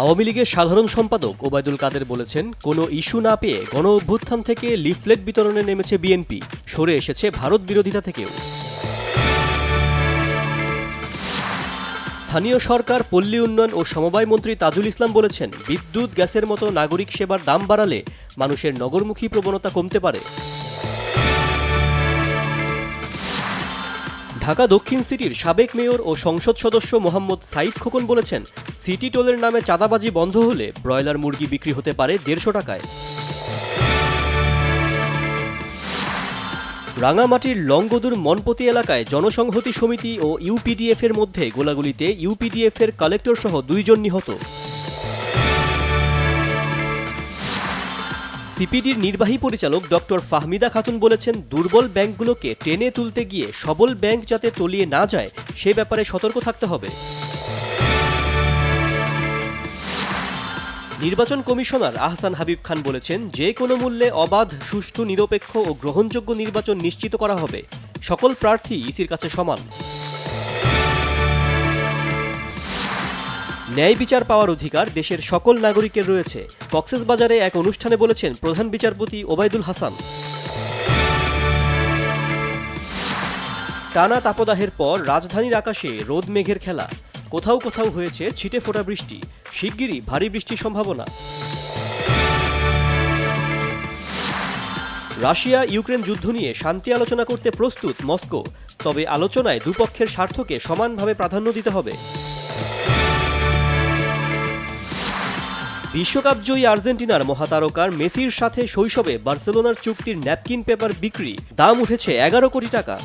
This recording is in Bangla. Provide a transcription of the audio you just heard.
আওয়ামী লীগের সাধারণ সম্পাদক ওবায়দুল কাদের বলেছেন, কোনো ইস্যু না পেয়ে গণ-অভ্যুত্থান থেকে লিফলেট বিতরণে নেমেছে বিএনপি, সরে এসেছে ভারত বিরোধিতা থেকেও। স্থানীয় সরকার, পল্লী উন্নয়ন ও সমবায় মন্ত্রী তাজুল ইসলাম বলেছেন, বিদ্যুৎ, গ্যাসের মতো নাগরিক সেবার দাম বাড়ালে মানুষের নগরমুখী প্রবণতা কমতে পারে। ঢাকা দক্ষিণ সিটির সাবেক মেয়র ও সংসদ সদস্য মোহাম্মদ সাইদ খোকন বলেছেন, সিটি টোলের নামে চাঁদাবাজি বন্ধ হলে ব্রয়লার মুরগি বিক্রি হতে পারে 150 টাকায়। রাঙামাটির লংগদুর মনপতি এলাকায় জনসংহতি সমিতি ও ইউপিডিএফ এর মধ্যে গোলাগুলিতে ইউপিডিএফ এর কালেক্টর সহ 2 জন নিহত। সিপিডির নির্বাহী পরিচালক ডক্টর ফাহমিদা খাতুন বলেছেন, দুর্বল ব্যাংকগুলোকে টেনে তুলতে গিয়ে সবল ব্যাংক যাতে তলিয়ে না যায় সে ব্যাপারে সতর্ক থাকতে হবে। নির্বাচন কমিশনার আহসান হাবিব খান বলেছেন, যে কোনো মূল্যে অবাধ, সুষ্ঠু, নিরপেক্ষ ও গ্রহণযোগ্য নির্বাচন নিশ্চিত করা হবে। সকল প্রার্থী ইসির কাছে সমান। ন্যায় বিচার পাওয়ার অধিকার দেশের সকল নাগরিকের রয়েছে, কক্সবাজারে এক অনুষ্ঠানে বলেছেন প্রধান বিচারপতি ওবায়দুল হাসান। টানা তাপদাহের পর রাজধানীর আকাশে রোদ মেঘের খেলা, কোথাও কোথাও হয়েছে ছিটে ফোটা বৃষ্টি, শিগগিরই ভারী বৃষ্টির সম্ভাবনা। রাশিয়া ইউক্রেন যুদ্ধ নিয়ে শান্তি আলোচনা করতে প্রস্তুত মস্কো, তবে আলোচনায় দুপক্ষের স্বার্থকে সমানভাবে প্রাধান্য দিতে হবে। বিশ্বকাপজয়ী আর্জেন্টিনার মহাতারকার মেসির সাথে শৈশবে বার্সেলোনার চুক্তির ন্যাপকিন পেপার বিক্রি, দাম উঠেছে 11 কোটি টাকা।